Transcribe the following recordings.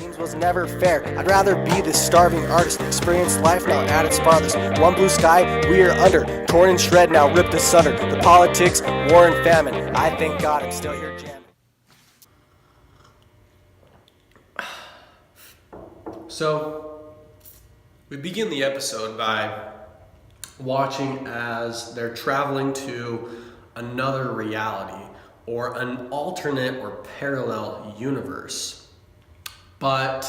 seems was never fair. I'd rather be this starving artist, experience life now at its farthest. One blue sky, we are under, torn and shred now, ripped asunder. The politics, war and famine. I thank God I'm still here jamming. So, we begin the episode by watching as they're traveling to another reality or an alternate or parallel universe. But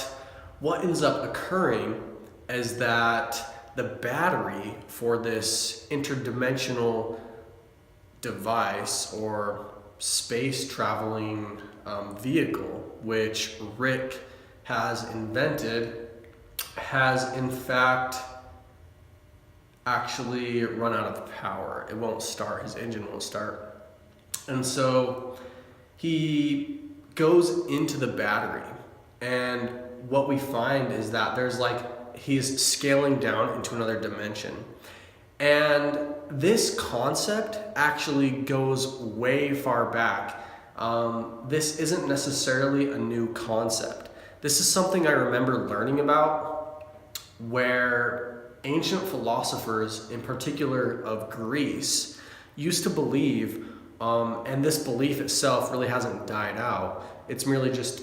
what ends up occurring is that the battery for this interdimensional device or space traveling vehicle, which Rick has invented, has in fact actually run out of power. It won't start, his engine won't start. And so he goes into the battery, and what we find is that he's scaling down into another dimension. And this concept actually goes way far back. This isn't necessarily a new concept. This is something I remember learning about, where ancient philosophers, in particular of Greece, used to believe, and this belief itself really hasn't died out. It's merely just,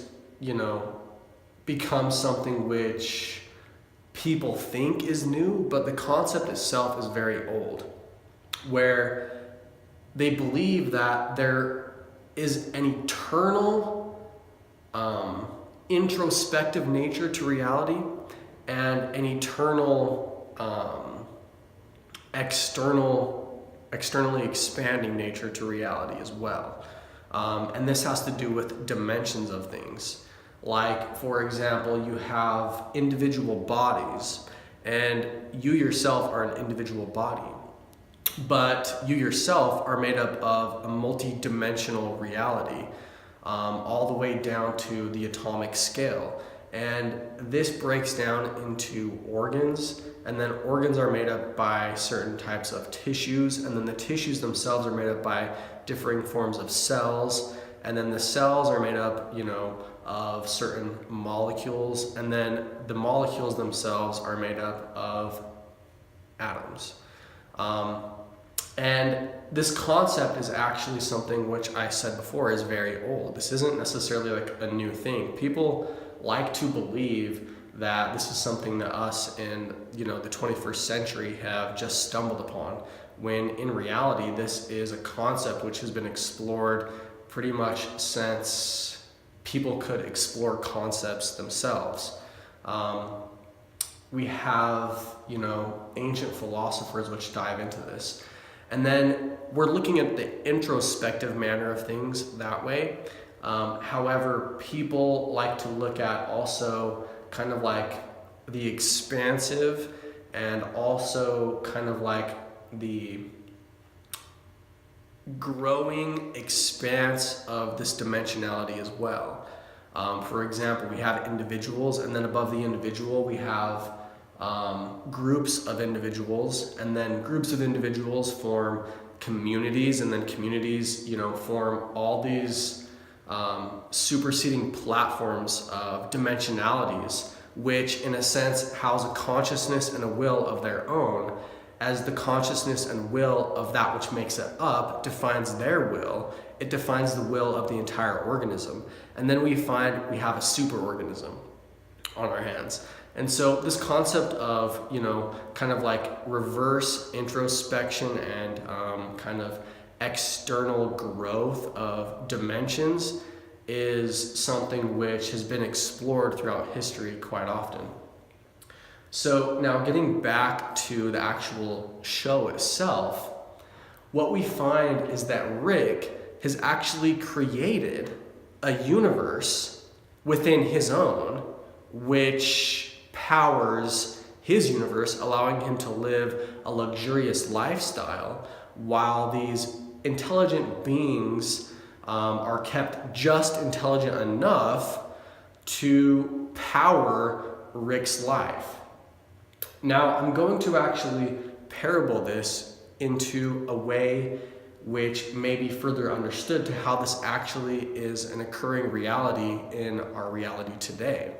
become something which people think is new, but the concept itself is very old, where they believe that there is an eternal introspective nature to reality and an eternal externally expanding nature to reality as well. And this has to do with dimensions of things. Like, for example, you have individual bodies, and you yourself are an individual body. But you yourself are made up of a multi-dimensional reality, all the way down to the atomic scale. And this breaks down into organs, and then organs are made up by certain types of tissues, and then the tissues themselves are made up by differing forms of cells, and then the cells are made up, of certain molecules, and then the molecules themselves are made up of atoms. And this concept is actually something which I said before is very old. This isn't necessarily like a new thing. People like to believe that this is something that us in the 21st century have just stumbled upon, when in reality this is a concept which has been explored pretty much since people could explore concepts themselves. We have ancient philosophers which dive into this, and then we're looking at the introspective manner of things that way. However, people like to look at also kind of like the expansive, and also kind of like the growing expanse of this dimensionality as well. For example, we have individuals, and then above the individual we have groups of individuals, and then groups of individuals form communities, and then communities form all these superseding platforms of dimensionalities, which in a sense house a consciousness and a will of their own, as the consciousness and will of that which makes it up defines their will. It defines the will of the entire organism. And then we find we have a superorganism on our hands. And so this concept of, kind of like reverse introspection and kind of external growth of dimensions is something which has been explored throughout history quite often. So now getting back to the actual show itself, what we find is that Rick has actually created a universe within his own, which powers his universe, allowing him to live a luxurious lifestyle, while these intelligent beings are kept just intelligent enough to power Rick's life. Now, I'm going to actually parable this into a way which may be further understood to how this actually is an occurring reality in our reality today.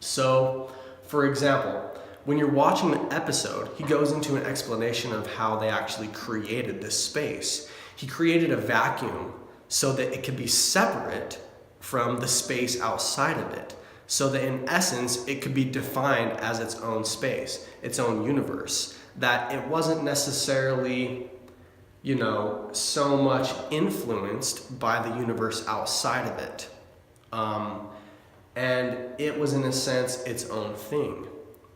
So, for example, when you're watching the episode, he goes into an explanation of how they actually created this space. He created a vacuum so that it could be separate from the space outside of it. So that in essence, it could be defined as its own space, its own universe. That it wasn't necessarily, so much influenced by the universe outside of it. And it was, in a sense, its own thing.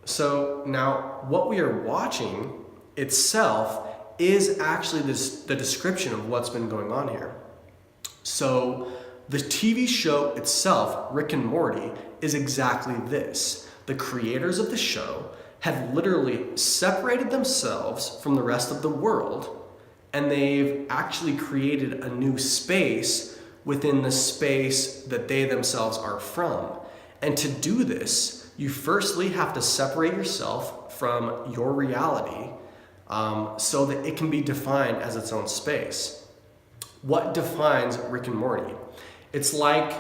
So now what we are watching itself is actually the description of what's been going on here. So the TV show itself, Rick and Morty, is exactly this. The creators of the show have literally separated themselves from the rest of the world, and they've actually created a new space within the space that they themselves are from. And to do this, you firstly have to separate yourself from your reality so that it can be defined as its own space. What defines Rick and Morty? It's like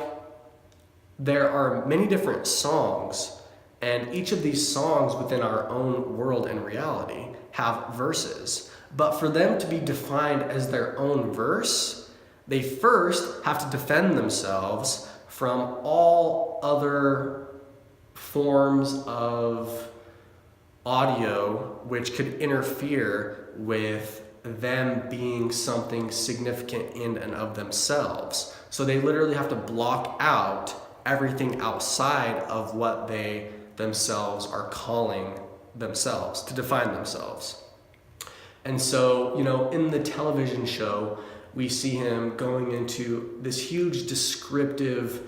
there are many different songs, and each of these songs within our own world and reality have verses. But for them to be defined as their own verse, they first have to defend themselves from all other forms of audio which could interfere with them being something significant in and of themselves. So they literally have to block out everything outside of what they themselves are calling themselves to define themselves. And so, in the television show, we see him going into this huge descriptive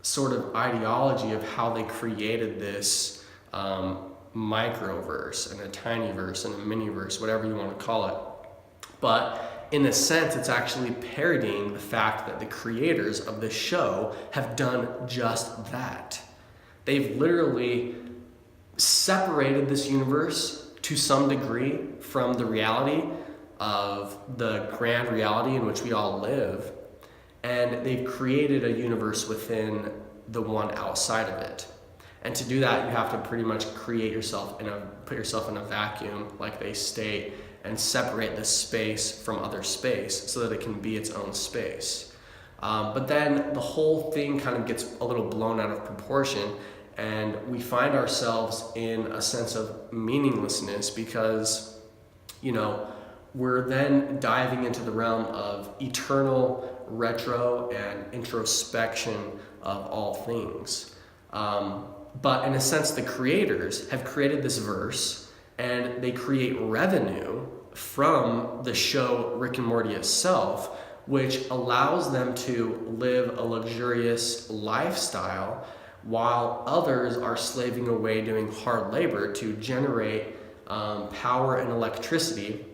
sort of ideology of how they created this microverse and a tiny verse and a mini verse, whatever you want to call it. But in a sense, it's actually parodying the fact that the creators of the show have done just that. They've literally separated this universe to some degree from the reality of the grand reality in which we all live, and they've created a universe within the one outside of it. And to do that, you have to pretty much put yourself in a vacuum, like they state, and separate this space from other space so that it can be its own space. But then the whole thing kind of gets a little blown out of proportion, and we find ourselves in a sense of meaninglessness because, we're then diving into the realm of eternal retro and introspection of all things. But in a sense, the creators have created this verse, and they create revenue from the show Rick and Morty itself, which allows them to live a luxurious lifestyle while others are slaving away doing hard labor to generate power and electricity.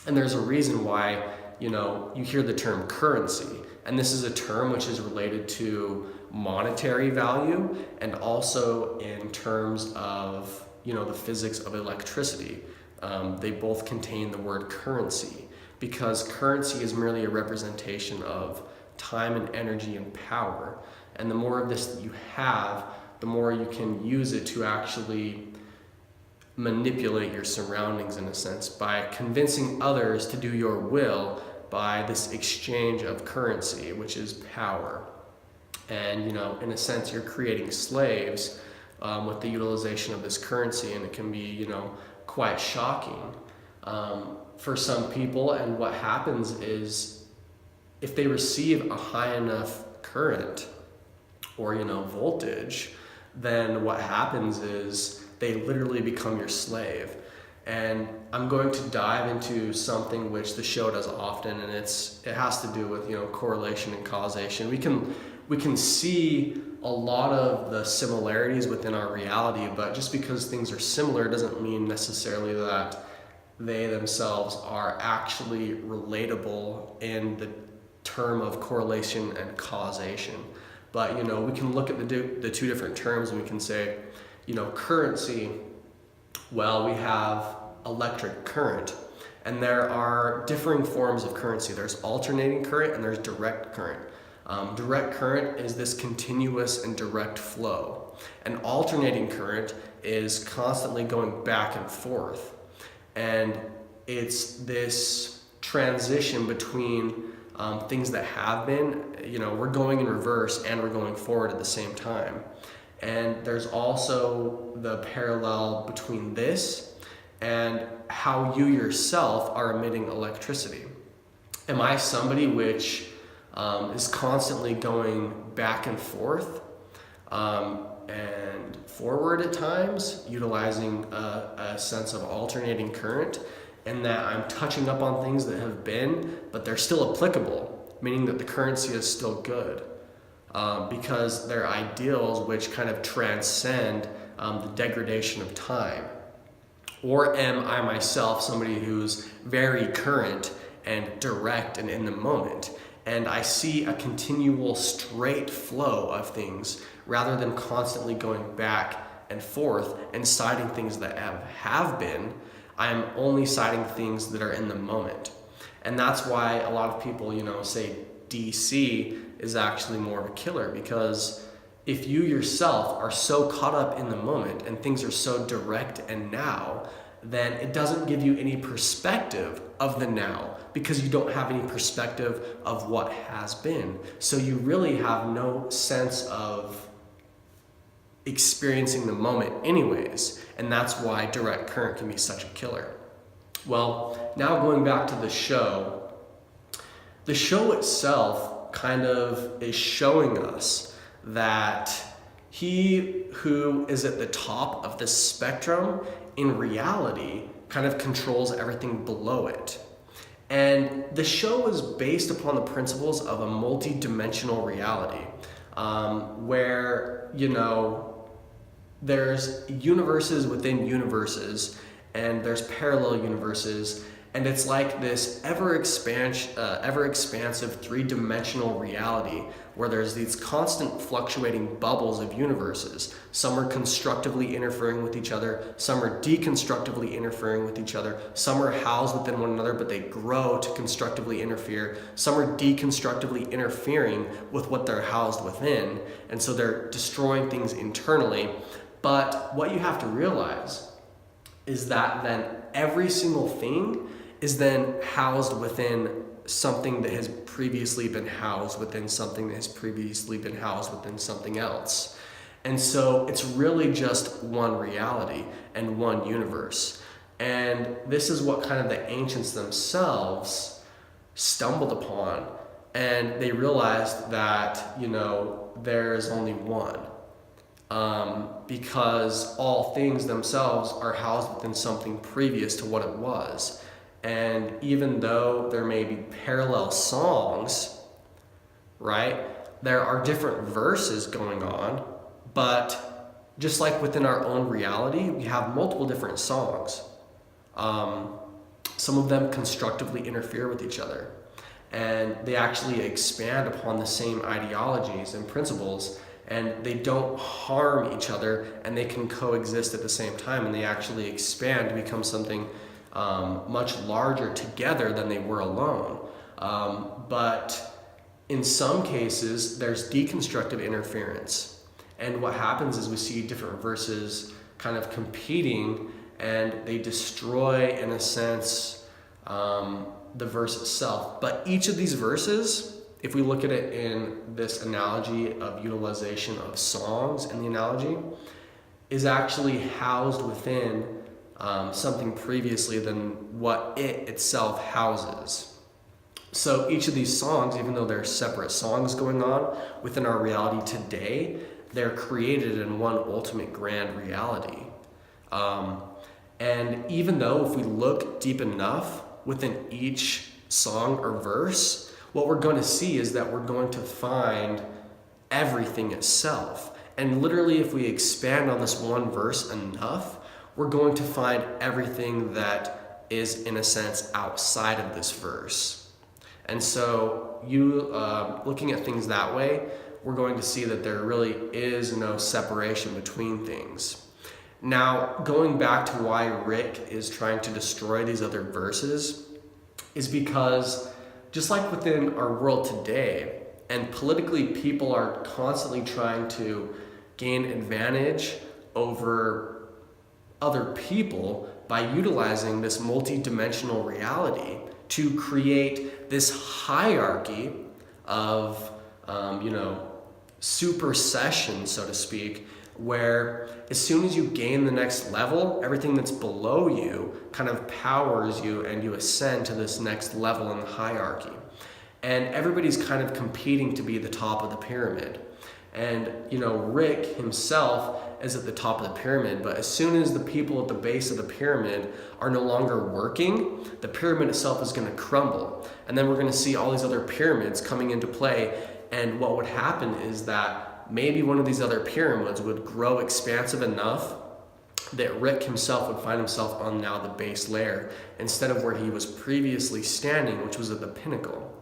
And there's a reason why, you hear the term currency. And this is a term which is related to monetary value and also in terms of, the physics of electricity. They both contain the word currency because currency is merely a representation of time and energy and power. And the more of this that you have, the more you can use it to actually manipulate your surroundings in a sense by convincing others to do your will by this exchange of currency, which is power. And, in a sense, you're creating slaves with the utilization of this currency, and it can be, quite shocking for some people. And what happens is if they receive a high enough current or, voltage, then what happens is they literally become your slave. And I'm going to dive into something which the show does often, and it has to do with correlation and causation. We can see a lot of the similarities within our reality, but just because things are similar doesn't mean necessarily that they themselves are actually relatable in the term of correlation and causation. But we can look at the two different terms, and we can say, currency. Well, we have electric current, and there are differing forms of currency. There's alternating current and there's direct current. Direct current is this continuous and direct flow. An alternating current is constantly going back and forth. And it's this transition between things that have been, we're going in reverse and we're going forward at the same time. And there's also the parallel between this and how you yourself are emitting electricity. Am I somebody which is constantly going back and forth and forward at times, utilizing a sense of alternating current, and that I'm touching up on things that have been, but they're still applicable, meaning that the currency is still good, because they're ideals which kind of transcend the degradation of time? Or am I myself somebody who's very current and direct and in the moment, and I see a continual straight flow of things rather than constantly going back and forth and citing things that have been? I'm only citing things that are in the moment. And that's why a lot of people, say DC is actually more of a killer, because if you yourself are so caught up in the moment and things are so direct and now, then it doesn't give you any perspective of the now, because you don't have any perspective of what has been. So you really have no sense of experiencing the moment anyways, and that's why direct current can be such a killer. Well, now going back to the show itself kind of is showing us that he who is at the top of the spectrum in reality kind of controls everything below it. And the show is based upon the principles of a multi-dimensional reality, where, there's universes within universes, and there's parallel universes, and it's like this ever expansive three-dimensional reality where there's these constant fluctuating bubbles of universes. Some are constructively interfering with each other, some are deconstructively interfering with each other, some are housed within one another but they grow to constructively interfere, some are deconstructively interfering with what they're housed within, and so they're destroying things internally. But what you have to realize is that then every single thing is then housed within something that has previously been housed within something that has previously been housed within something else. And so it's really just one reality and one universe. And this is what kind of the ancients themselves stumbled upon. And they realized that, there is only one. Because all things themselves are housed within something previous to what it was. And even though there may be parallel songs, right, there are different verses going on, but just like within our own reality, we have multiple different songs. Some of them constructively interfere with each other, and they actually expand upon the same ideologies and principles, and they don't harm each other, and they can coexist at the same time, and they actually expand to become something much larger together than they were alone. But in some cases, there's deconstructive interference. And what happens is we see different verses kind of competing, and they destroy, in a sense, the verse itself. But each of these verses, if we look at it in this analogy of utilization of songs in the analogy, is actually housed within something previously than what it itself houses. So each of these songs, even though they're separate songs going on within our reality today, they're created in one ultimate grand reality. And even though if we look deep enough within each song or verse, what we're going to see is that we're going to find everything itself. And literally, if we expand on this one verse enough, we're going to find everything that is, in a sense, outside of this verse. And so looking at things that way, we're going to see that there really is no separation between things. Now, going back to why Rick is trying to destroy these other verses is because just like within our world today, And politically, people are constantly trying to gain advantage over other people by utilizing this multi-dimensional reality to create this hierarchy of, supersession, so to speak, where as soon as you gain the next level, everything that's below you kind of powers you and you ascend to this next level in the hierarchy. And everybody's kind of competing to be the top of the pyramid. And, Rick himself is at the top of the pyramid, but as soon as the people at the base of the pyramid are no longer working, the pyramid itself is going to crumble. And then we're going to see all these other pyramids coming into play. And what would happen is that maybe one of these other pyramids would grow expansive enough that Rick himself would find himself on now the base layer instead of where he was previously standing, which was at the pinnacle.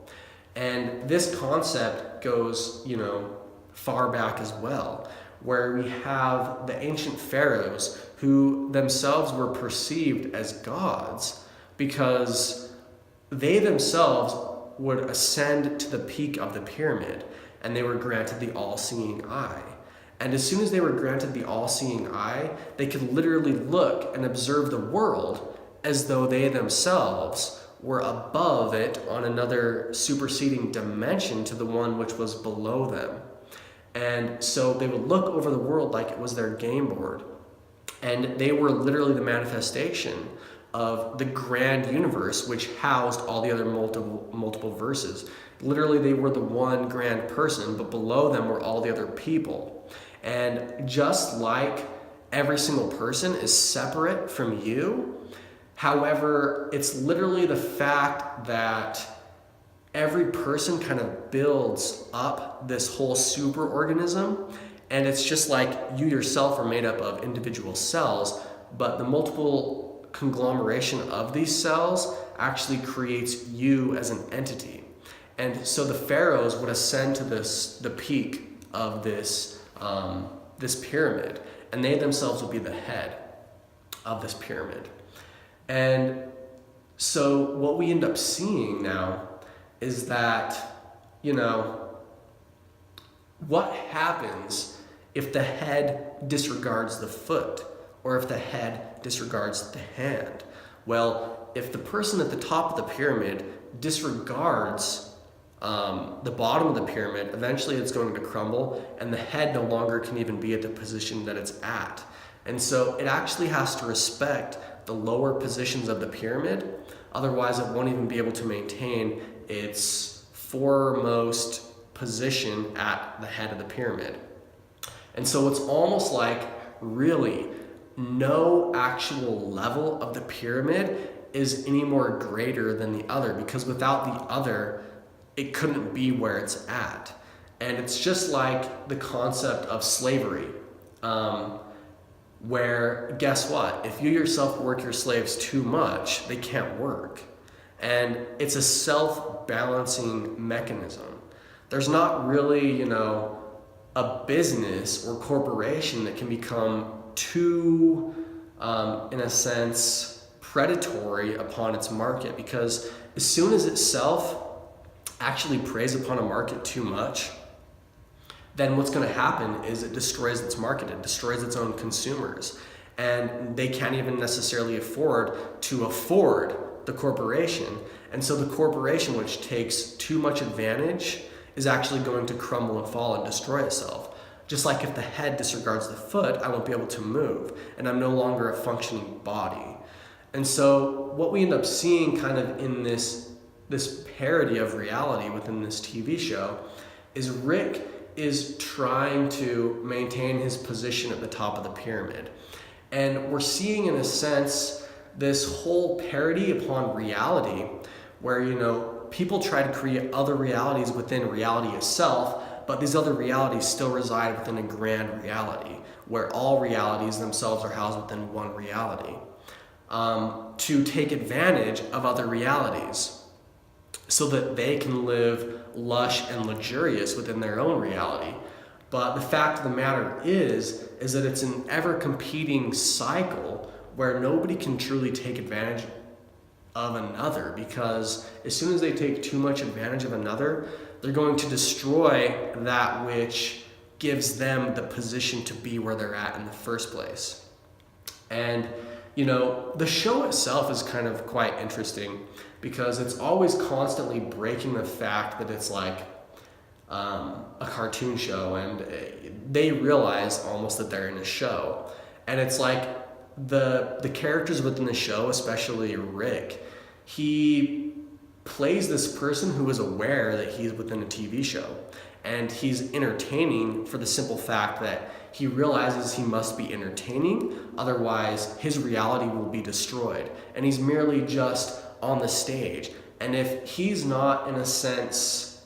And this concept goes, far back as well, where we have the ancient pharaohs who themselves were perceived as gods because they themselves would ascend to the peak of the pyramid and they were granted the all-seeing eye. And as soon as they were granted the all-seeing eye, they could literally look and observe the world as though they themselves were above it on another superseding dimension to the one which was below them. And so they would look over the world like it was their game board. And they were literally the manifestation of the grand universe, which housed all the other multiple verses. Literally, they were the one grand person, but below them were all the other people. And just like every single person is separate from you, however, it's literally the fact that every person kind of builds up this whole superorganism, and it's just like you yourself are made up of individual cells, but the multiple conglomeration of these cells actually creates you as an entity. And so the pharaohs would ascend to the peak of this pyramid, and they themselves would be the head of this pyramid. And so what we end up seeing now is that, what happens if the head disregards the foot, or if the head disregards the hand? Well, if the person at the top of the pyramid disregards the bottom of the pyramid, eventually it's going to crumble, and the head no longer can even be at the position that it's at. And so it actually has to respect the lower positions of the pyramid, otherwise it won't even be able to maintain its foremost position at the head of the pyramid. And so it's almost like really no actual level of the pyramid is any more greater than the other, because without the other, it couldn't be where it's at. And it's just like the concept of slavery, where guess what? If you yourself work your slaves too much, they can't work. And it's a self-balancing mechanism. There's not really, a business or corporation that can become too, in a sense, predatory upon its market, because as soon as itself actually preys upon a market too much, then what's going to happen is it destroys its market, it destroys its own consumers, and they can't even necessarily afford the corporation. And so the corporation, which takes too much advantage, is actually going to crumble and fall and destroy itself. Just like if the head disregards the foot, I won't be able to move, and I'm no longer a functioning body. And so what we end up seeing kind of in this parody of reality within this TV show is Rick is trying to maintain his position at the top of the pyramid. And we're seeing, in a sense, this whole parody upon reality where, people try to create other realities within reality itself, but these other realities still reside within a grand reality where all realities themselves are housed within one reality, to take advantage of other realities so that they can live lush and luxurious within their own reality. But the fact of the matter is that it's an ever-competing cycle where nobody can truly take advantage of another, because as soon as they take too much advantage of another, They're going to destroy that which gives them the position to be where they're at in the first place. And, the show itself is kind of quite interesting because it's always constantly breaking the fact that it's like a cartoon show, and they realize almost that they're in a show. And it's like the characters within the show, especially Rick, he plays this person who is aware that he's within a TV show. And he's entertaining for the simple fact that he realizes he must be entertaining, otherwise his reality will be destroyed. And he's merely just on the stage. And if he's not, in a sense,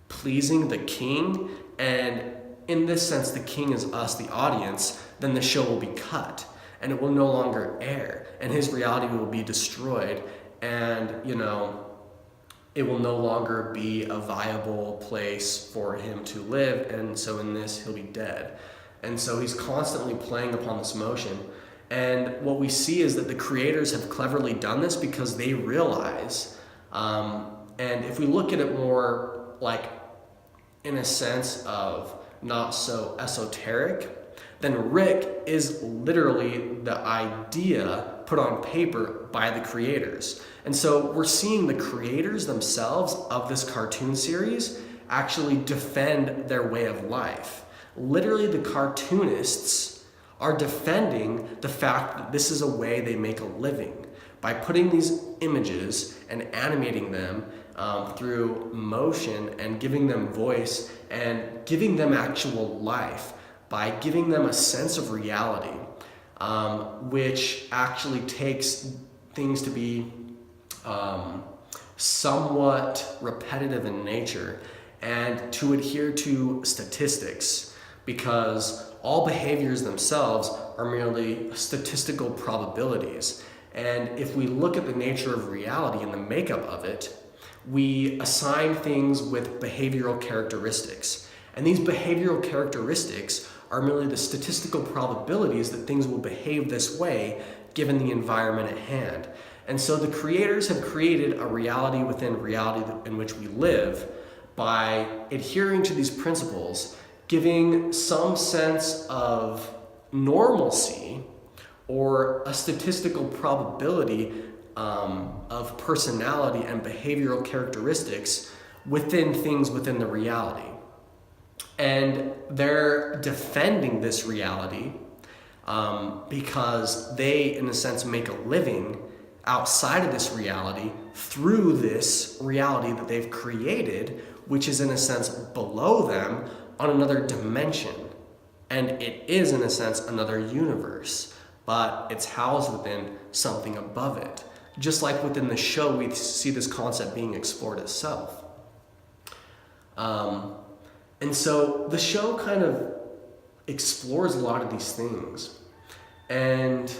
pleasing the king, and in this sense the king is us, the audience, then the show will be cut and it will no longer air, and his reality will be destroyed, and it will no longer be a viable place for him to live, and so in this he'll be dead. And so he's constantly playing upon this motion. And what we see is that the creators have cleverly done this because they realize, and if we look at it more like in a sense of not so esoteric, then Rick is literally the idea put on paper by the creators. And so we're seeing the creators themselves of this cartoon series actually defend their way of life. Literally, the cartoonists are defending the fact that this is a way they make a living by putting these images and animating them through motion and giving them voice and giving them actual life by giving them a sense of reality, which actually takes things to be somewhat repetitive in nature and to adhere to statistics, because all behaviors themselves are merely statistical probabilities. And if we look at the nature of reality and the makeup of it, we assign things with behavioral characteristics. And these behavioral characteristics are merely the statistical probabilities that things will behave this way given the environment at hand. And so the creators have created a reality within reality in which we live by adhering to these principles, giving some sense of normalcy or a statistical probability of personality and behavioral characteristics within things within the reality. And they're defending this reality because they, in a sense, make a living outside of this reality through this reality that they've created, which is, in a sense, below them on another dimension. And it is, in a sense, another universe, but it's housed within something above it. Just like within the show, we see this concept being explored itself. And so the show kind of explores a lot of these things. And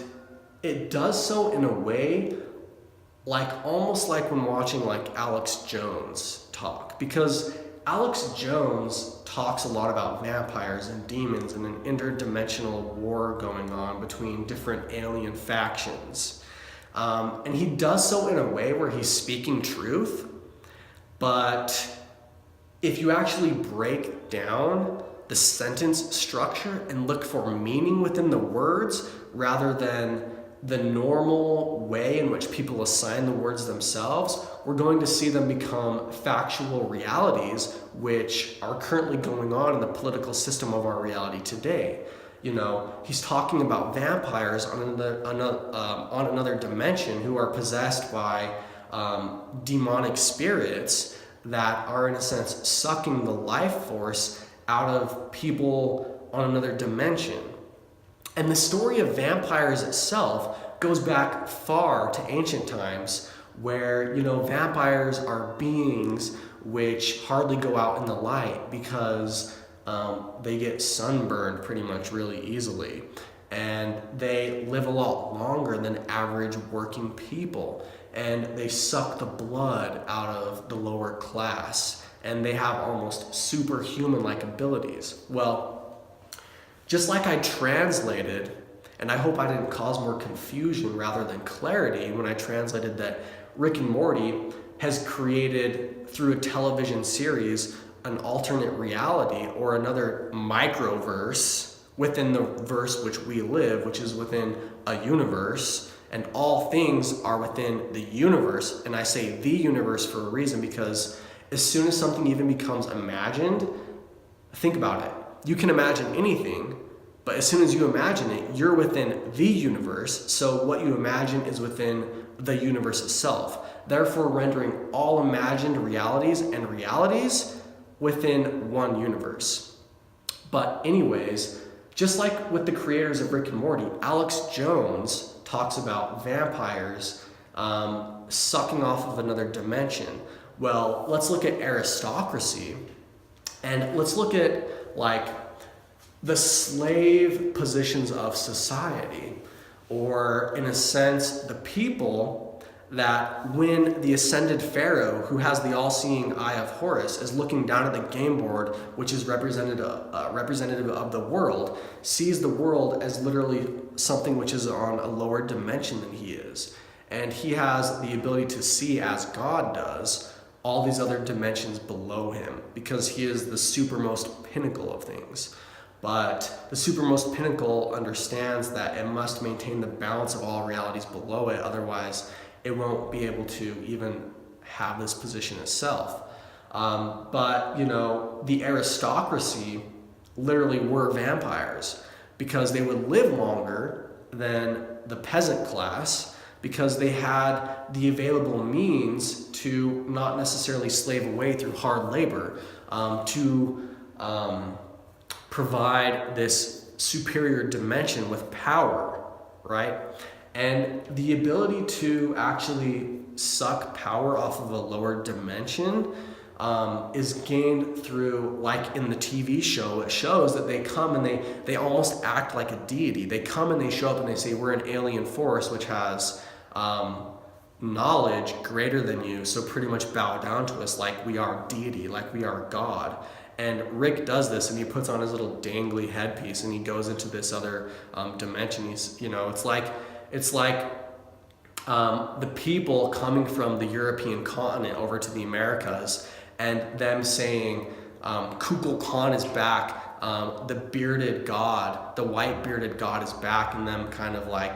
it does so in a way almost like when watching Alex Jones talk. Because Alex Jones talks a lot about vampires and demons and an interdimensional war going on between different alien factions. And he does so in a way where he's speaking truth, but if you actually break down the sentence structure and look for meaning within the words rather than the normal way in which people assign the words themselves, we're going to see them become factual realities which are currently going on in the political system of our reality today. He's talking about vampires on another dimension who are possessed by demonic spirits that are, in a sense, sucking the life force out of people on another dimension. And the story of vampires itself goes back far to ancient times where, vampires are beings which hardly go out in the light because they get sunburned pretty much really easily. And they live a lot longer than average working people. And they suck the blood out of the lower class. And they have almost superhuman-like abilities. Well, just like I translated, and I hope I didn't cause more confusion rather than clarity when I translated that Rick and Morty has created, through a television series, an alternate reality or another microverse within the verse which we live, which is within a universe, and all things are within the universe. And I say the universe for a reason, because as soon as something even becomes imagined, think about it. You can imagine anything, but as soon as you imagine it, you're within the universe. So what you imagine is within the universe itself, therefore rendering all imagined realities and realities within one universe. But anyways, just like with the creators of Rick and Morty, Alex Jones talks about vampires sucking off of another dimension. Well, let's look at aristocracy, and let's look at like the slave positions of society, or in a sense, the people that when the ascended pharaoh, who has the all-seeing eye of Horus, is looking down at the game board, which is representative of the world, sees the world as literally something which is on a lower dimension than he is. And he has the ability to see, as God does, all these other dimensions below him, because he is the supermost pinnacle of things. But the supermost pinnacle understands that it must maintain the balance of all realities below it, otherwise it won't be able to even have this position itself. But the aristocracy literally were vampires, because they would live longer than the peasant class, because they had the available means to not necessarily slave away through hard labor, to provide this superior dimension with power, right? And the ability to actually suck power off of a lower dimension is gained through, like in the TV show, it shows that they come and they almost act like a deity. They come and they show up and they say, we're an alien force which has knowledge greater than you, so pretty much bow down to us like we are deity, like we are God. And Rick does this, and he puts on his little dangly headpiece and he goes into this other dimension. It's like the people coming from the European continent over to the Americas, and them saying, Kukul Khan is back, the bearded god, the white bearded god is back, and them kind of like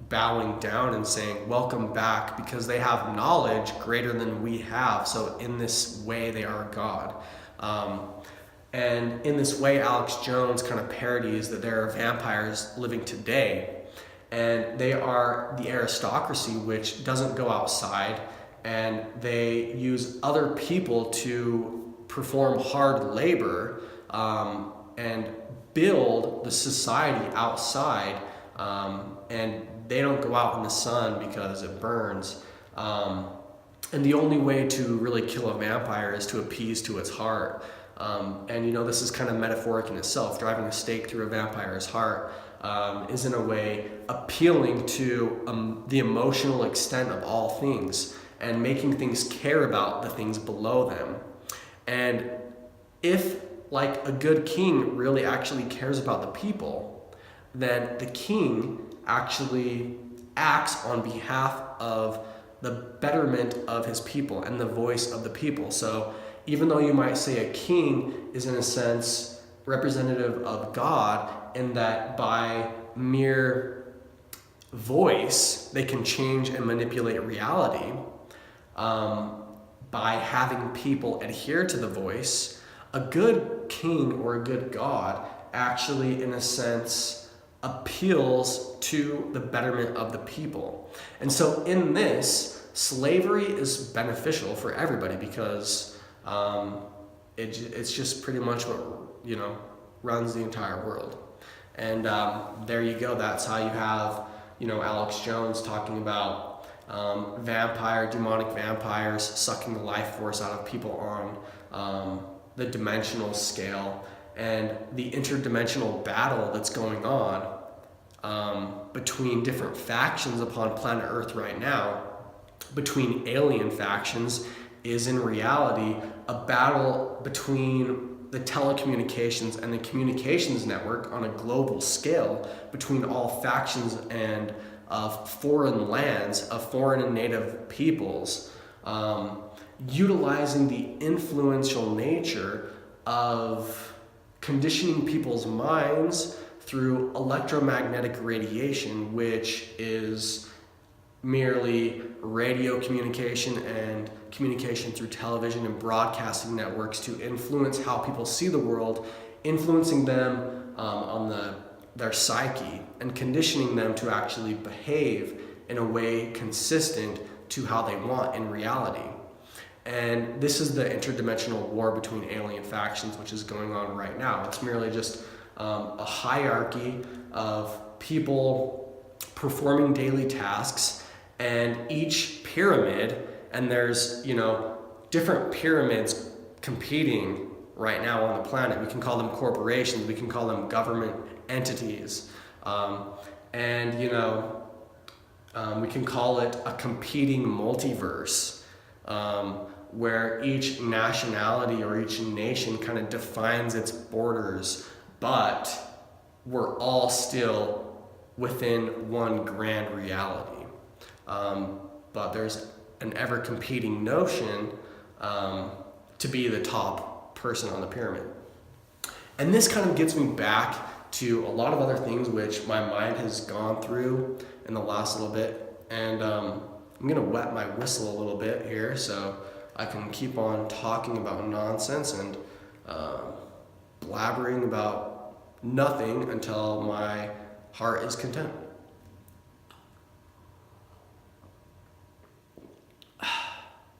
bowing down and saying, welcome back, because they have knowledge greater than we have, so in this way they are God. And in this way, Alex Jones kind of parodies that there are vampires living today, and they are the aristocracy, which doesn't go outside, and they use other people to perform hard labor and build the society outside, and they don't go out in the sun because it burns. And the only way to really kill a vampire is to appease to its heart. And this is kind of metaphoric in itself. Driving a stake through a vampire's heart is in a way appealing to the emotional extent of all things, and making things care about the things below them. And if, like, a good king really actually cares about the people, then the king actually acts on behalf of the betterment of his people and the voice of the people. So even though you might say a king is in a sense representative of God, in that by mere voice they can change and manipulate reality, by having people adhere to the voice, a good king or a good god actually in a sense appeals to the betterment of the people. And so in this, slavery is beneficial for everybody, because it's just pretty much what runs the entire world. And there you go. That's how you have Alex Jones talking about demonic vampires sucking the life force out of people on the dimensional scale, and the interdimensional battle that's going on between different factions upon planet Earth right now, between alien factions, is in reality a battle between the telecommunications and the communications network on a global scale, between all factions and of foreign lands, of foreign and native peoples, utilizing the influential nature of conditioning people's minds through electromagnetic radiation, which is merely radio communication and communication through television and broadcasting networks to influence how people see the world, influencing them on their psyche and conditioning them to actually behave in a way consistent to how they want in reality. And this is the interdimensional war between alien factions, which is going on right now. It's merely just a hierarchy of people performing daily tasks, and each pyramid, and there's, different pyramids competing right now on the planet. We can call them corporations, we can call them government entities, we can call it a competing multiverse, where each nationality or each nation kind of defines its borders, but we're all still within one grand reality. But there's an ever competing notion to be the top person on the pyramid. And this kind of gets me back to a lot of other things which my mind has gone through in the last little bit. And I'm gonna wet my whistle a little bit here so I can keep on talking about nonsense and blabbering about nothing until my heart is content.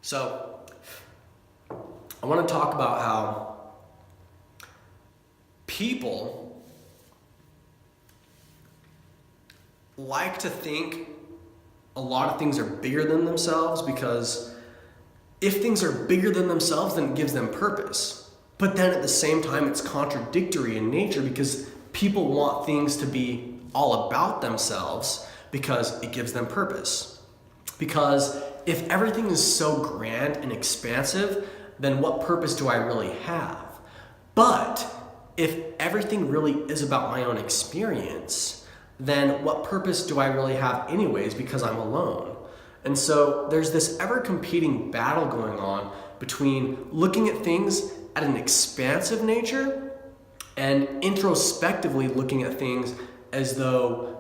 So, I want to talk about how people like to think a lot of things are bigger than themselves, because if things are bigger than themselves, then it gives them purpose. But then at the same time, it's contradictory in nature, because people want things to be all about themselves because it gives them purpose. Because if everything is so grand and expansive, then what purpose do I really have? But if everything really is about my own experience, then what purpose do I really have anyways, because I'm alone? And so there's this ever competing battle going on between looking at things at an expansive nature and introspectively looking at things as though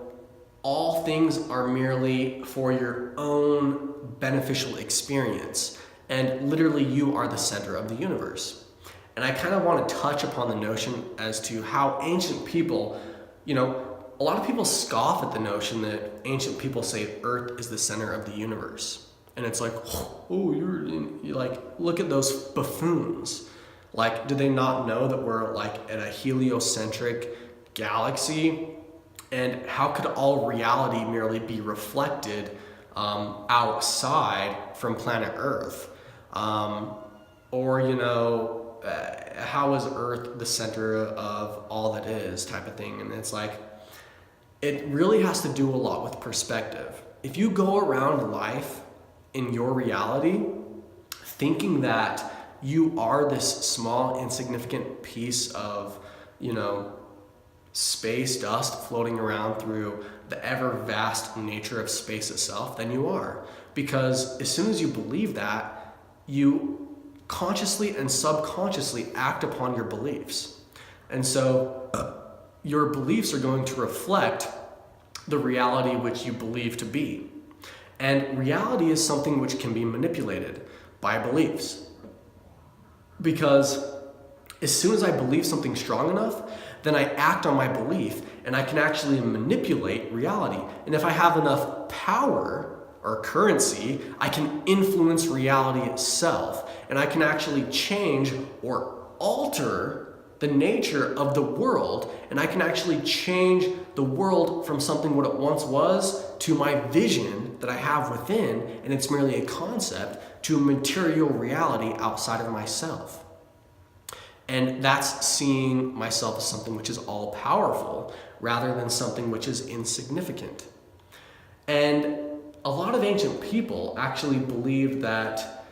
all things are merely for your own beneficial experience, and literally you are the center of the universe. And I kind of want to touch upon the notion as to how ancient people, a lot of people scoff at the notion that ancient people say Earth is the center of the universe. And it's like, you're like, look at those buffoons. Like, do they not know that we're like at a heliocentric galaxy? And how could all reality merely be reflected outside from planet Earth? How is Earth the center of all that is, type of thing? And it's like, it really has to do a lot with perspective. If you go around life in your reality thinking that you are this small, insignificant piece of, space dust floating around through the ever vast nature of space itself, then you are. Because as soon as you believe that, you consciously and subconsciously act upon your beliefs. And so your beliefs are going to reflect the reality which you believe to be. And reality is something which can be manipulated by beliefs. Because as soon as I believe something strong enough, then I act on my belief and I can actually manipulate reality. And if I have enough power or currency, I can influence reality itself. And I can actually change or alter the nature of the world. And I can actually change the world from something what it once was to my vision that I have within, and it's merely a concept, to a material reality outside of myself. And that's seeing myself as something which is all powerful rather than something which is insignificant. And a lot of ancient people actually believed that,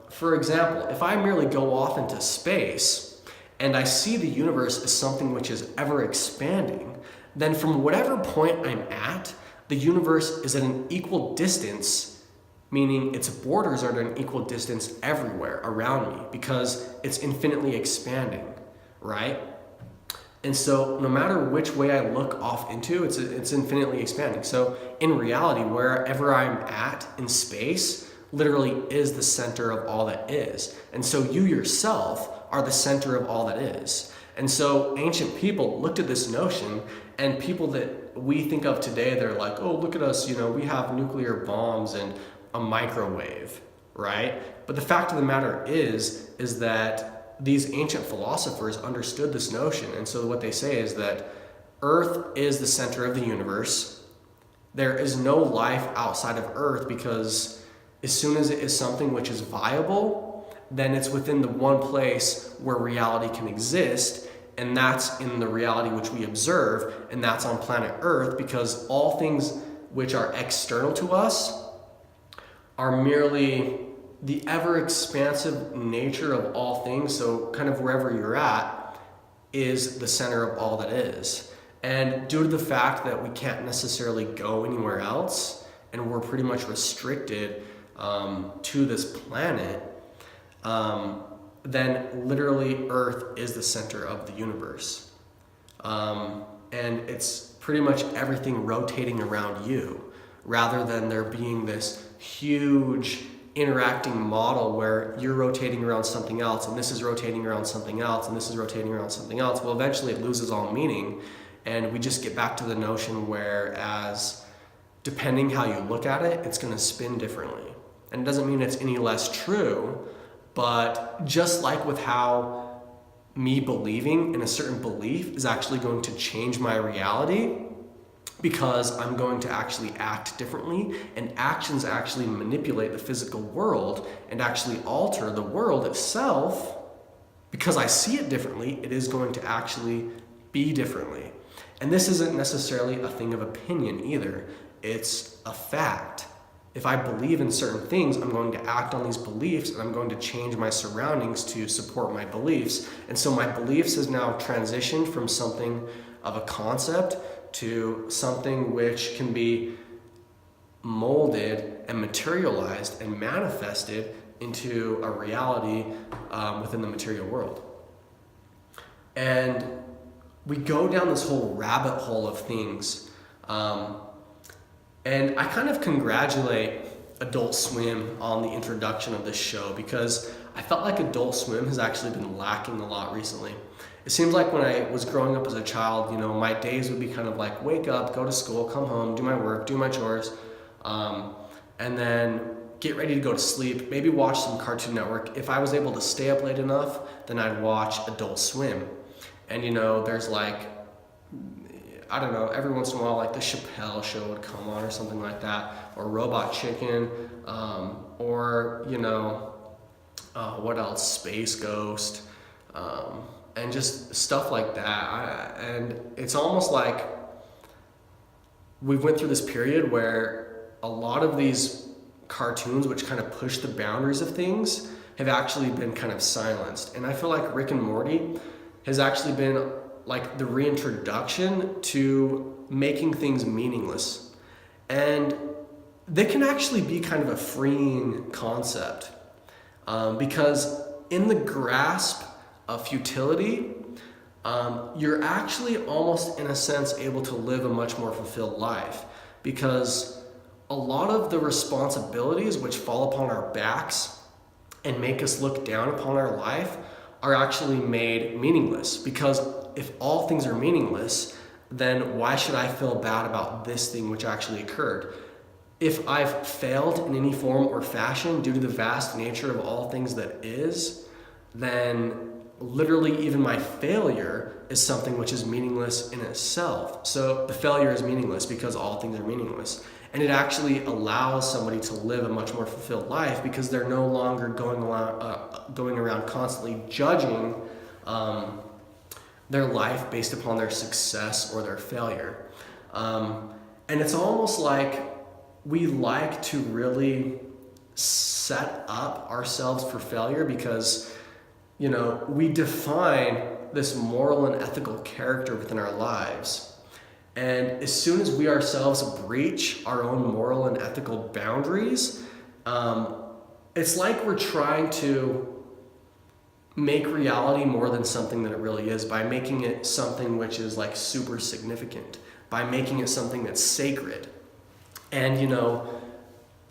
for example, if I merely go off into space and I see the universe as something which is ever expanding, then from whatever point I'm at, The universe is at an equal distance, meaning its borders are at an equal distance everywhere around me because it's infinitely expanding, right? And so no matter which way I look off into, it's infinitely expanding. So in reality, wherever I'm at in space literally is the center of all that is. And so you yourself are the center of all that is. And so ancient people looked at this notion, and people that we think of today, they're like, oh, look at us, we have nuclear bombs and a microwave, right? But the fact of the matter is that these ancient philosophers understood this notion. And so what they say is that Earth is the center of the universe. There is no life outside of Earth, because as soon as it is something which is viable, then it's within the one place where reality can exist, and that's in the reality which we observe, and that's on planet Earth, because all things which are external to us are merely the ever expansive nature of all things. So kind of wherever you're at is the center of all that is. And due to the fact that we can't necessarily go anywhere else, and we're pretty much restricted to this planet, then literally Earth is the center of the universe. And it's pretty much everything rotating around you, rather than there being this huge interacting model where you're rotating around something else, and this is rotating around something else, and this is rotating around something else. Well, eventually it loses all meaning, and we just get back to the notion whereas depending how you look at it, it's going to spin differently. And it doesn't mean it's any less true, but just like with how me believing in a certain belief is actually going to change my reality, because I'm going to actually act differently, and actions actually manipulate the physical world and actually alter the world itself. Because I see it differently, it is going to actually be differently. And this isn't necessarily a thing of opinion either. It's a fact. If I believe in certain things, I'm going to act on these beliefs, and I'm going to change my surroundings to support my beliefs. And so my beliefs has now transitioned from something of a concept to something which can be molded and materialized and manifested into a reality within the material world. And we go down this whole rabbit hole of things. And I kind of congratulate Adult Swim on the introduction of this show, because I felt like Adult Swim has actually been lacking a lot recently. It seems like when I was growing up as a child, my days would be kind of like wake up, go to school, come home, do my work, do my chores, and then get ready to go to sleep, maybe watch some Cartoon Network. If I was able to stay up late enough, then I'd watch Adult Swim. And there's I don't know, every once in a while, like the Chappelle Show would come on or something like that, or Robot Chicken, or, what else, Space Ghost, and just stuff like that. And it's almost like we went through this period where a lot of these cartoons, which kind of push the boundaries of things, have actually been kind of silenced. And I feel like Rick and Morty has actually been like the reintroduction to making things meaningless. And they can actually be kind of a freeing concept, because in the grasp of futility, you're actually almost in a sense able to live a much more fulfilled life, because a lot of the responsibilities which fall upon our backs and make us look down upon our life are actually made meaningless. Because if all things are meaningless, then why should I feel bad about this thing which actually occurred? If I've failed in any form or fashion due to the vast nature of all things that is, then literally even my failure is something which is meaningless in itself. So the failure is meaningless because all things are meaningless. And it actually allows somebody to live a much more fulfilled life, because they're no longer going around constantly judging their life based upon their success or their failure. And it's almost like we like to really set up ourselves for failure, because we define this moral and ethical character within our lives. And as soon as we ourselves breach our own moral and ethical boundaries, it's like we're trying to make reality more than something that it really is by making it something which is like super significant, by making it something that's sacred. And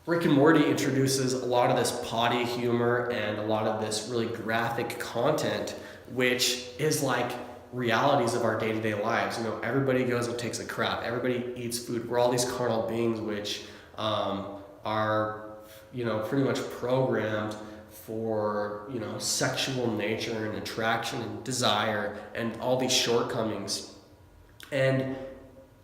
Rick and Morty introduces a lot of this potty humor and a lot of this really graphic content, which is like realities of our day-to-day lives. Everybody goes and takes a crap. Everybody eats food. We're all these carnal beings which are, pretty much programmed for, sexual nature and attraction and desire and all these shortcomings. And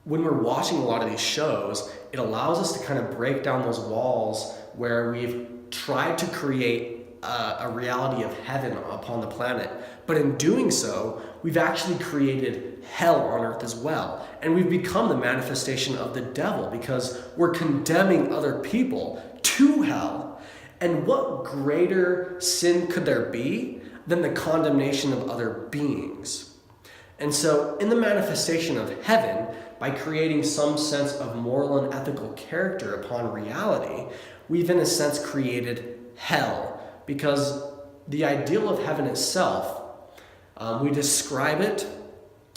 when we're watching a lot of these shows, it allows us to kind of break down those walls where we've tried to create a reality of heaven upon the planet. But in doing so, we've actually created hell on earth as well. And we've become the manifestation of the devil because we're condemning other people to hell. And what greater sin could there be than the condemnation of other beings? And so in the manifestation of heaven, by creating some sense of moral and ethical character upon reality, we've in a sense created hell. Because the ideal of heaven itself, we describe it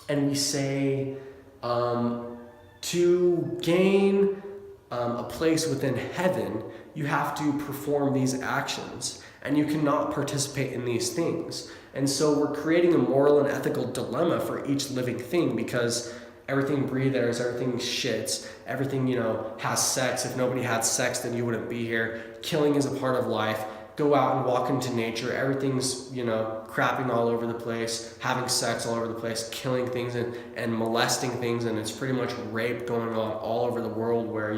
and we say to gain a place within heaven, you have to perform these actions and you cannot participate in these things. And so we're creating a moral and ethical dilemma for each living thing because everything breathes, everything shits, everything, has sex. If nobody had sex, then you wouldn't be here. Killing is a part of life. Go out and walk into nature. Everything's, crapping all over the place, having sex all over the place, killing things and molesting things. And it's pretty much rape going on all over the world where,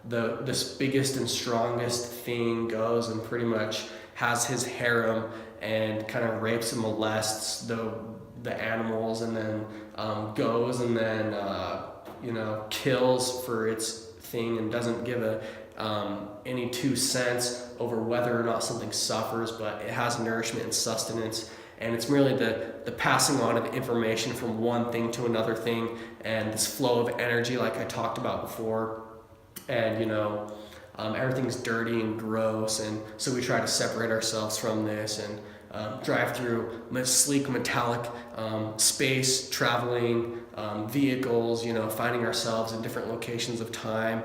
the biggest and strongest thing goes and pretty much has his harem and kind of rapes and molests the animals and then goes and then kills for its thing and doesn't give any 2 cents over whether or not something suffers, but it has nourishment and sustenance. And it's merely the passing on of information from one thing to another thing and this flow of energy like I talked about before. And everything's dirty and gross, and so we try to separate ourselves from this and drive through sleek metallic space traveling vehicles, finding ourselves in different locations of time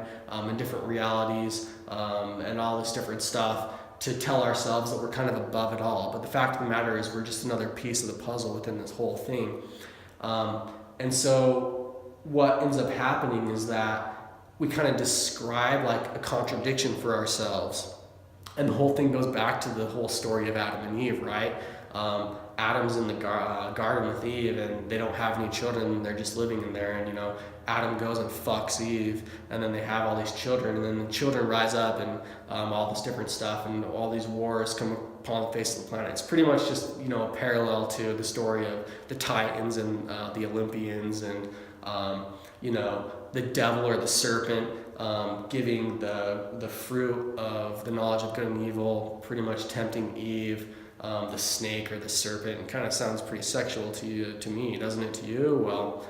in different realities and all this different stuff to tell ourselves that we're kind of above it all. But the fact of the matter is we're just another piece of the puzzle within this whole thing. And so what ends up happening is that we kind of describe like a contradiction for ourselves. And the whole thing goes back to the whole story of Adam and Eve, right? Adam's in the garden with Eve and they don't have any children and they're just living in there. And, Adam goes and fucks Eve and then they have all these children and then the children rise up and all this different stuff and all these wars come upon the face of the planet. It's pretty much just, a parallel to the story of the Titans and the Olympians and, the devil or the serpent giving the fruit of the knowledge of good and evil, pretty much tempting Eve, the snake or the serpent. It kind of sounds pretty sexual to me, doesn't it to you? Well,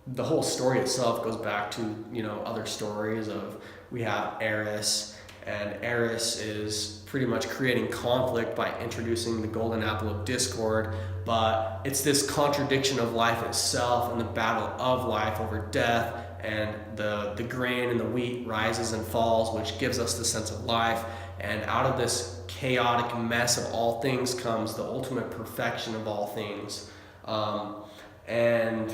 the whole story itself goes back to, other stories of, we have Eris, and Eris is pretty much creating conflict by introducing the golden apple of discord, but it's this contradiction of life itself and the battle of life over death, and the grain and the wheat rises and falls, which gives us the sense of life. And out of this chaotic mess of all things comes the ultimate perfection of all things. And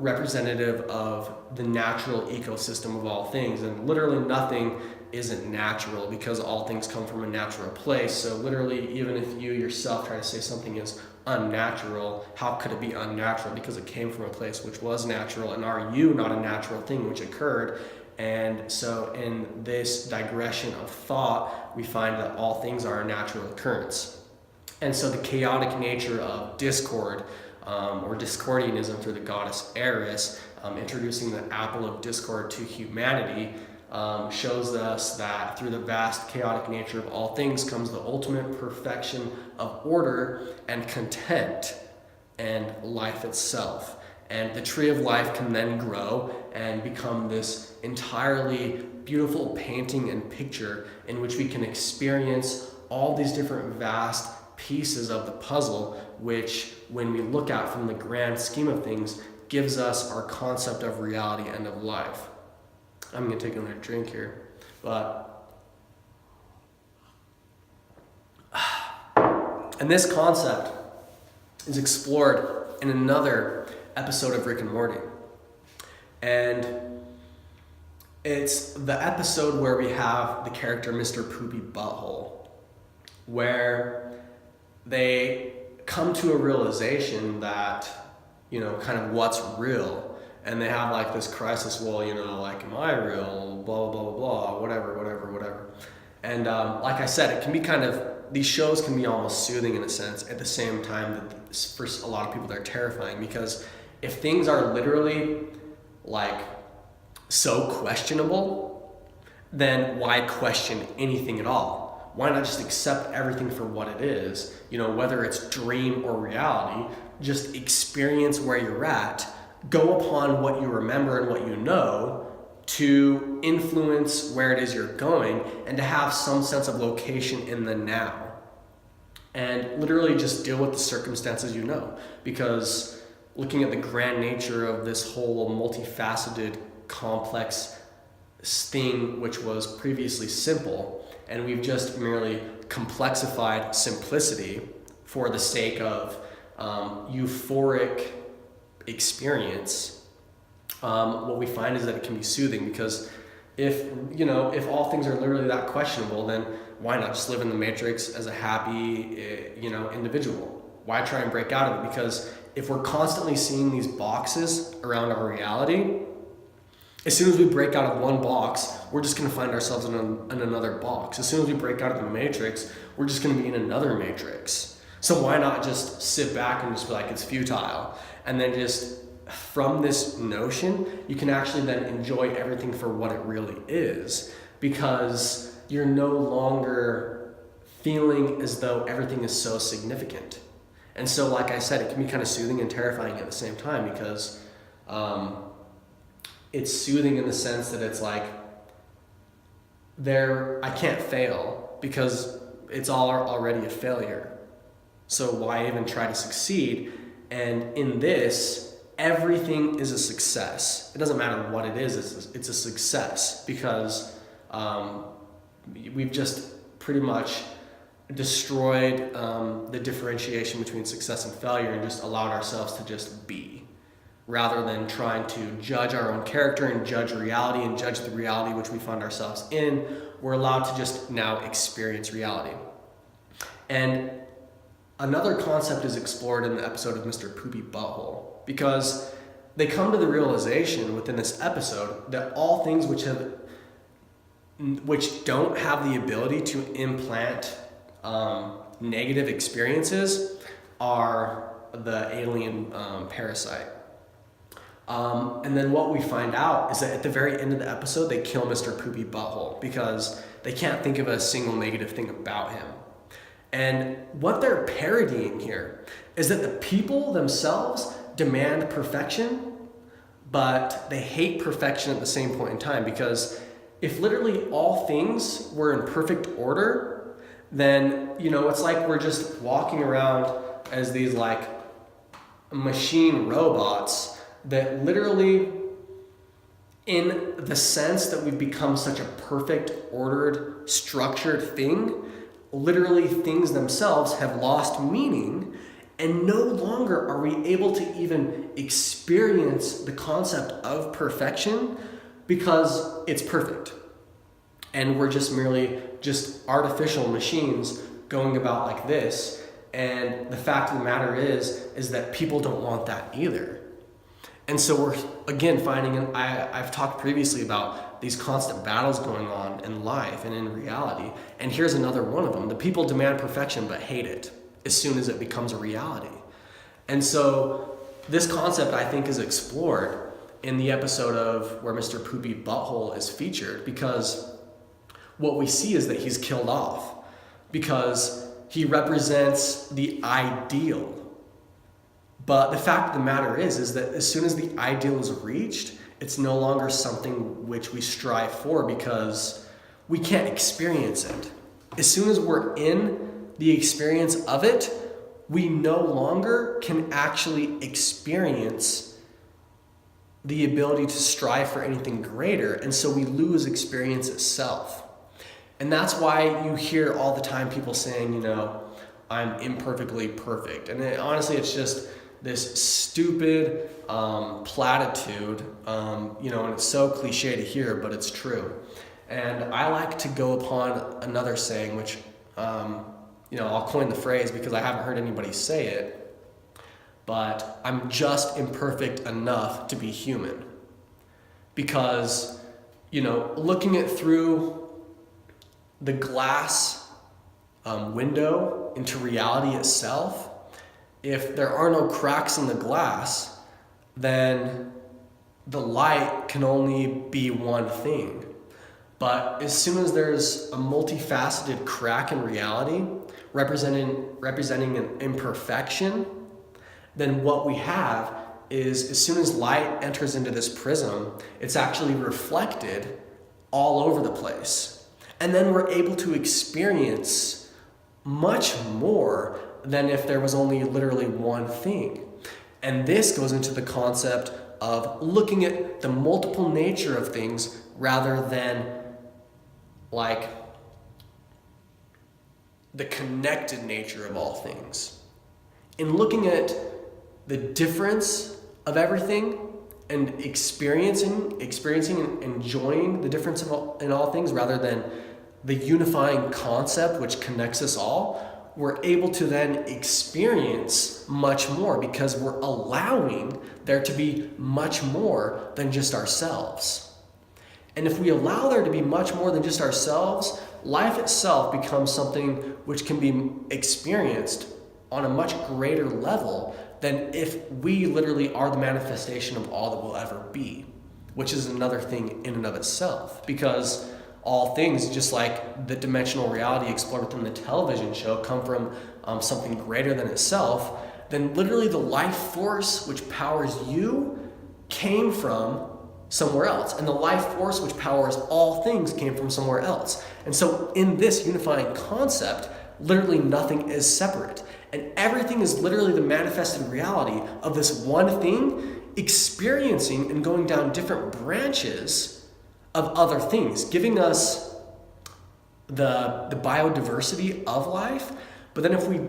representative of the natural ecosystem of all things. And literally nothing isn't natural because all things come from a natural place. So literally, even if you yourself try to say something is unnatural, how could it be unnatural? Because it came from a place which was natural. And are you not a natural thing which occurred? And so in this digression of thought, we find that all things are a natural occurrence. And so the chaotic nature of discord, or Discordianism through the goddess Eris, introducing the apple of discord to humanity, shows us that through the vast chaotic nature of all things comes the ultimate perfection of order and content. and life itself. And the tree of life can then grow and become this entirely beautiful painting and picture in which we can experience all these different vast pieces of the puzzle, which when we look at from the grand scheme of things, gives us our concept of reality and of life. I'm going to take another drink here, but and this concept is explored in another episode of Rick and Morty. And it's the episode where we have the character Mr. Poopy Butthole, where they come to a realization that, kind of what's real. And they have like this crisis, well, like, am I real? Blah, blah, blah, blah, whatever. And like I said, it can be these shows can be almost soothing in a sense, at the same time that for a lot of people they're terrifying, because if things are literally like so questionable, then why question anything at all? Why not just accept everything for what it is? Whether it's dream or reality, just experience where you're at, go upon what you remember and what you know to influence where it is you're going, and to have some sense of location in the now. And literally just deal with the circumstances because looking at the grand nature of this whole multifaceted, complex thing, which was previously simple, and we've just merely complexified simplicity for the sake of euphoric experience, what we find is that it can be soothing, because if all things are literally that questionable, then why not just live in the matrix as a happy, individual? Why try and break out of it? Because if we're constantly seeing these boxes around our reality, as soon as we break out of one box, we're just going to find ourselves in another box. As soon as we break out of the matrix, we're just going to be in another matrix. So why not just sit back and just be like, it's futile? And then just from this notion, you can actually then enjoy everything for what it really is, because you're no longer feeling as though everything is so significant. And so, like I said, it can be kind of soothing and terrifying at the same time, because it's soothing in the sense that it's like, I can't fail because it's all already a failure. So why even try to succeed? And in this, everything is a success. It doesn't matter what it is, it's a success, because we've just pretty much destroyed the differentiation between success and failure, and just allowed ourselves to just be, rather than trying to judge our own character and judge reality and judge the reality which we find ourselves in. We're allowed to just now experience reality. And another concept is explored in the episode of Mr. Poopy Butthole, because they come to the realization within this episode that all things which don't have the ability to implant negative experiences are the alien parasite. And then what we find out is that at the very end of the episode, they kill Mr. Poopy Butthole because they can't think of a single negative thing about him. And what they're parodying here is that the people themselves demand perfection, but they hate perfection at the same point in time, because if literally all things were in perfect order, then, it's like we're just walking around as these like machine robots that literally, in the sense that we've become such a perfect, ordered, structured thing, literally things themselves have lost meaning, and no longer are we able to even experience the concept of perfection because it's perfect. And we're just merely artificial machines going about like this. And the fact of the matter is that people don't want that either. And so we're, again, finding, and I've talked previously about these constant battles going on in life and in reality. And here's another one of them. The people demand perfection but hate it as soon as it becomes a reality. And so this concept, I think, is explored in the episode of where Mr. Poopy Butthole is featured, because what we see is that he's killed off because he represents the ideal. But the fact of the matter is that as soon as the ideal is reached, it's no longer something which we strive for because we can't experience it. As soon as we're in the experience of it, we no longer can actually experience the ability to strive for anything greater, and so we lose experience itself. And that's why you hear all the time people saying, I'm imperfectly perfect. And honestly, it's just this stupid platitude, and it's so cliche to hear, but it's true. And I like to go upon another saying, which, I'll coin the phrase because I haven't heard anybody say it, but I'm just imperfect enough to be human. Because, looking it through the glass window into reality itself, if there are no cracks in the glass, then the light can only be one thing. But as soon as there's a multifaceted crack in reality, representing an imperfection, then what we have is as soon as light enters into this prism, it's actually reflected all over the place. And then we're able to experience much more than if there was only literally one thing. And this goes into the concept of looking at the multiple nature of things rather than like the connected nature of all things. In looking at the difference of everything and experiencing and enjoying the difference in all things rather than the unifying concept which connects us all, we're able to then experience much more because we're allowing there to be much more than just ourselves. And if we allow there to be much more than just ourselves, life itself becomes something which can be experienced on a much greater level than if we literally are the manifestation of all that will ever be, which is another thing in and of itself. Because all things, just like the dimensional reality explored within the television show, come from something greater than itself, then literally the life force which powers you came from somewhere else. And the life force which powers all things came from somewhere else. And so in this unifying concept, literally nothing is separate. And everything is literally the manifested reality of this one thing experiencing and going down different branches of other things, giving us the biodiversity of life. But then if we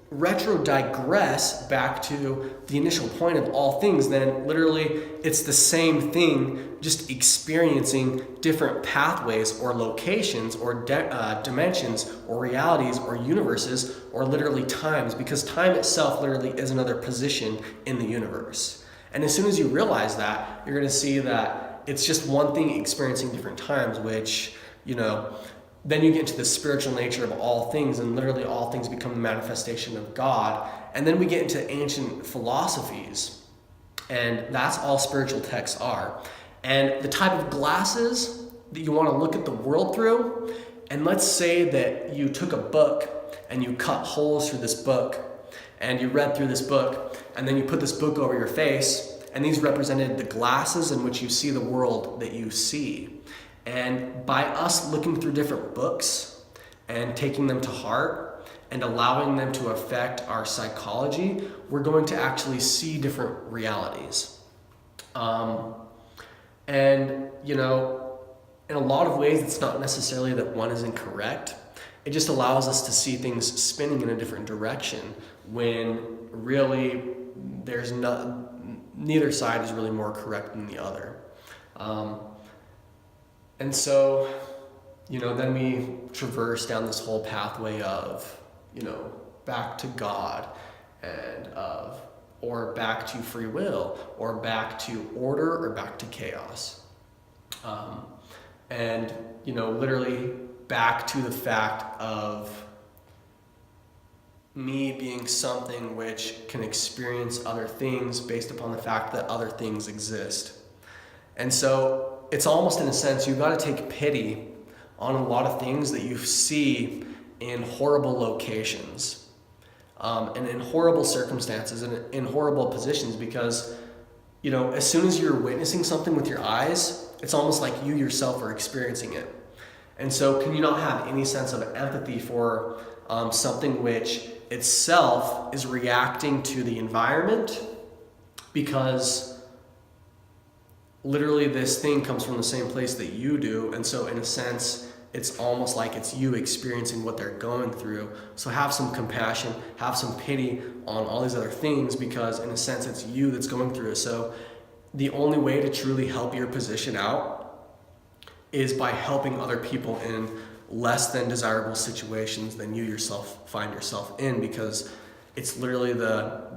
retro digress back to the initial point of all things, then literally it's the same thing, just experiencing different pathways or locations or dimensions or realities or universes or literally times, because time itself literally is another position in the universe. And as soon as you realize that, you're going to see that it's just one thing experiencing different times, which, then you get into the spiritual nature of all things, and literally all things become the manifestation of God. And then we get into ancient philosophies, and that's all spiritual texts are. And the type of glasses that you want to look at the world through, and let's say that you took a book and you cut holes through this book, and you read through this book, and then you put this book over your face, and these represented the glasses in which you see the world that you see. And by us looking through different books and taking them to heart and allowing them to affect our psychology, we're going to actually see different realities. In a lot of ways, it's not necessarily that one is incorrect. It just allows us to see things spinning in a different direction when really there's neither side is really more correct than the other. And so, then we traverse down this whole pathway of, back to God and or back to free will, or back to order, or back to chaos. Literally back to the fact of me being something which can experience other things based upon the fact that other things exist. And so it's almost, in a sense, you've got to take pity on a lot of things that you see in horrible locations. and in horrible circumstances and in horrible positions, because, as soon as you're witnessing something with your eyes, it's almost like you yourself are experiencing it. And so can you not have any sense of empathy for something which itself is reacting to the environment? Because literally this thing comes from the same place that you do, and so in a sense it's almost like it's you experiencing what they're going through. So have some compassion, have some pity on all these other things, because in a sense it's you that's going through it. So the only way to truly help your position out is by helping other people in less than desirable situations than you yourself find yourself in, because it's literally the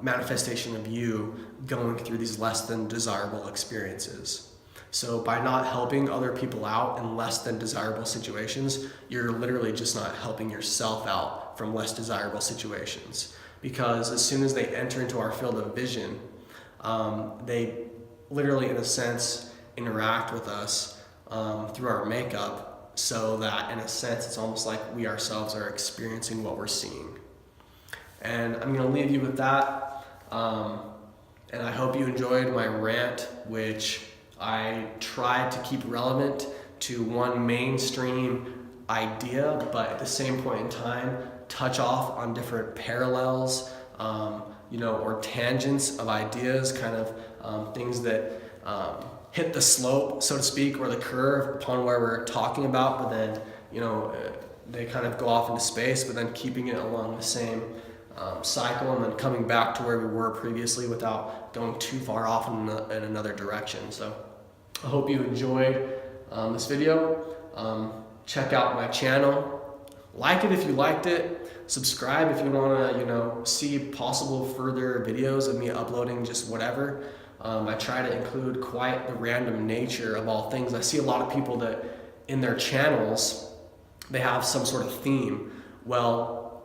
manifestation of you going through these less than desirable experiences. So by not helping other people out in less than desirable situations, you're literally just not helping yourself out from less desirable situations. Because as soon as they enter into our field of vision, they literally, in a sense, interact with us through our makeup, so that in a sense it's almost like we ourselves are experiencing what we're seeing. And I'm going to leave you with that. And I hope you enjoyed my rant, which I tried to keep relevant to one mainstream idea, but at the same point in time, touch off on different parallels, or tangents of ideas, kind of things that hit the slope, so to speak, or the curve upon where we're talking about, but then, they kind of go off into space, but then keeping it along the same cycle, and then coming back to where we were previously without going too far off in another direction. So I hope you enjoyed this video. Check out my channel. Like it if you liked it. Subscribe if you want to, see possible further videos of me uploading just whatever. I try to include quite the random nature of all things. I see a lot of people that in their channels, they have some sort of theme. Well,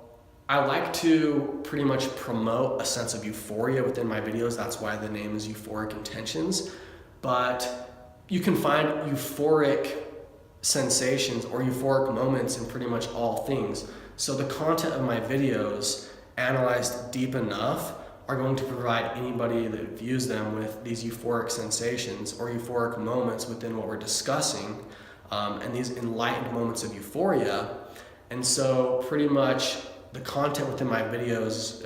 I like to pretty much promote a sense of euphoria within my videos. That's why the name is Euphoric Intentions. But you can find euphoric sensations or euphoric moments in pretty much all things. So the content of my videos, analyzed deep enough, are going to provide anybody that views them with these euphoric sensations or euphoric moments within what we're discussing, and these enlightened moments of euphoria. And so pretty much the content within my videos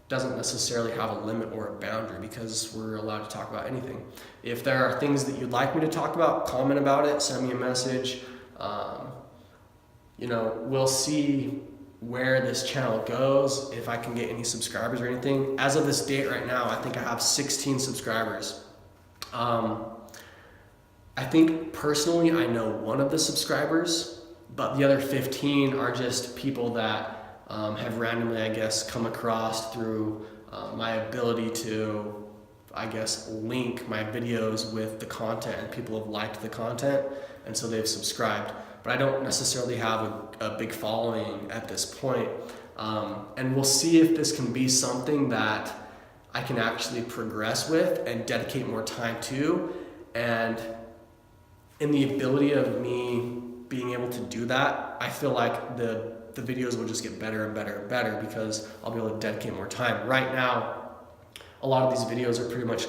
doesn't necessarily have a limit or a boundary, because we're allowed to talk about anything. If there are things that you'd like me to talk about, comment about it, send me a message. We'll see where this channel goes, if I can get any subscribers or anything. As of this date right now, I think I have 16 subscribers. I think personally I know one of the subscribers, but the other 15 are just people that have randomly, I guess, come across through my ability to, I guess, link my videos with the content, and people have liked the content, and so they've subscribed. But I don't necessarily have a big following at this point. And we'll see if this can be something that I can actually progress with and dedicate more time to. And in the ability of me being able to do that, I feel like the videos will just get better and better and better, because I'll be able to dedicate more time. Right now, a lot of these videos are pretty much,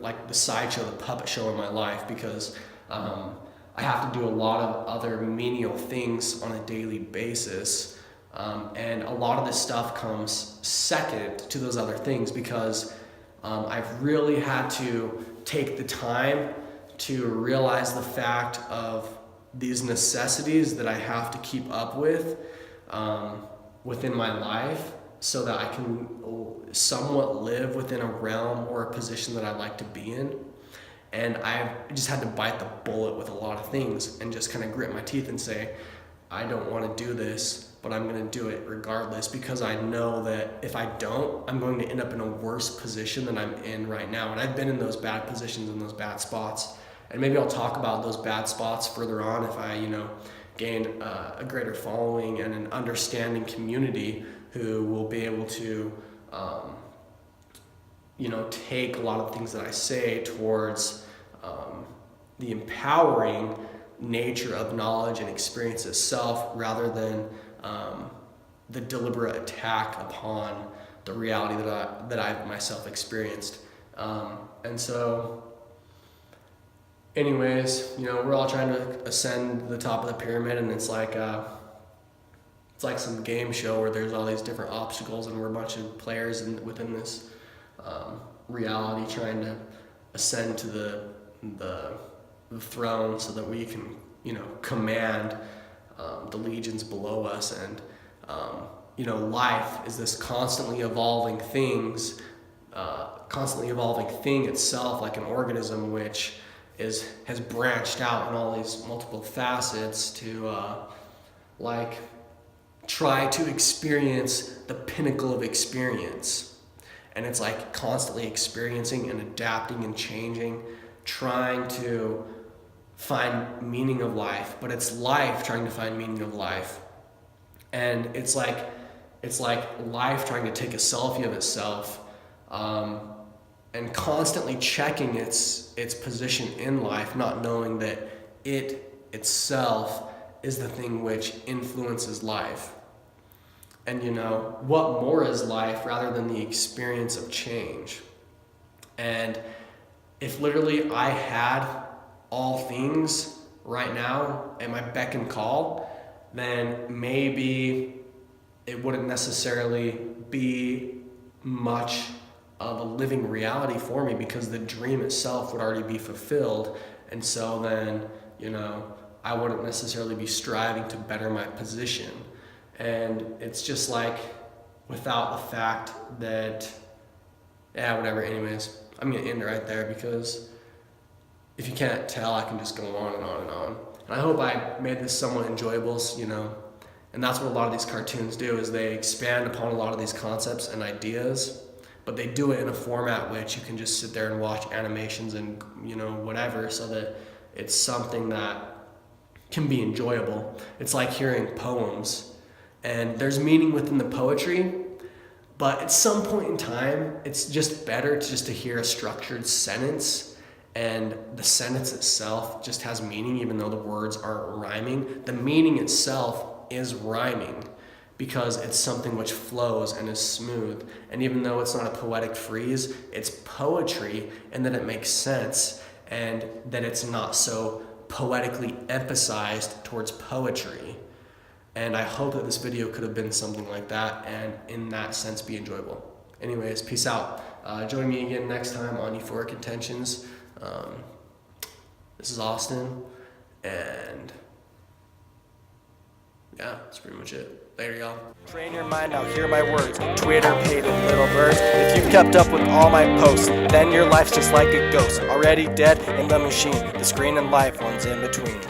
like the sideshow, the puppet show of my life, because I have to do a lot of other menial things on a daily basis. And a lot of this stuff comes second to those other things, because I've really had to take the time to realize the fact of these necessities that I have to keep up with within my life, so that I can somewhat live within a realm or a position that I like to be in. And I've just had to bite the bullet with a lot of things and just kind of grit my teeth and say, I don't want to do this, but I'm going to do it regardless, because I know that if I don't, I'm going to end up in a worse position than I'm in right now. And I've been in those bad positions and those bad spots. And maybe I'll talk about those bad spots further on if I, gain a greater following and an understanding community who will be able to, take a lot of things that I say towards the empowering nature of knowledge and experience itself, rather than the deliberate attack upon the reality that I've myself experienced. And so, anyways, we're all trying to ascend the top of the pyramid, and it's like some game show where there's all these different obstacles, and we're a bunch of players within this reality trying to ascend to the throne so that we can, command the legions below us. And life is this constantly evolving thing itself, like an organism which has branched out in all these multiple facets to try to experience the pinnacle of experience. And it's like constantly experiencing and adapting and changing, trying to find meaning of life, but it's life trying to find meaning of life. And it's like life trying to take a selfie of itself, and constantly checking its position in life, not knowing that it itself is the thing which influences life. And what more is life rather than the experience of change? And if literally I had all things right now at my beck and call, then maybe it wouldn't necessarily be much of a living reality for me, because the dream itself would already be fulfilled. And so then, I wouldn't necessarily be striving to better my position. And it's just like, without the fact that, whatever, anyways, I'm going to end it right there, because if you can't tell, I can just go on and on and on. And I hope I made this somewhat enjoyable, and that's what a lot of these cartoons do, is they expand upon a lot of these concepts and ideas, but they do it in a format which you can just sit there and watch animations and, whatever, so that it's something that can be enjoyable. It's like hearing poems, and there's meaning within the poetry, but at some point in time, it's just better to hear a structured sentence, and the sentence itself just has meaning, even though the words aren't rhyming. The meaning itself is rhyming, because it's something which flows and is smooth. And even though it's not a poetic frieze, it's poetry, and that it makes sense, and that it's not so poetically emphasized towards poetry. And I hope that this video could have been something like that, and in that sense be enjoyable. Anyways, peace out. Join me again next time on Euphoric Intentions. This is Austin, and that's pretty much it. Later, y'all. Train your mind, now hear my words. Twitter, paid in little birds. If you've kept up with all my posts, then your life's just like a ghost, already dead in the machine. The screen and life, one's in between.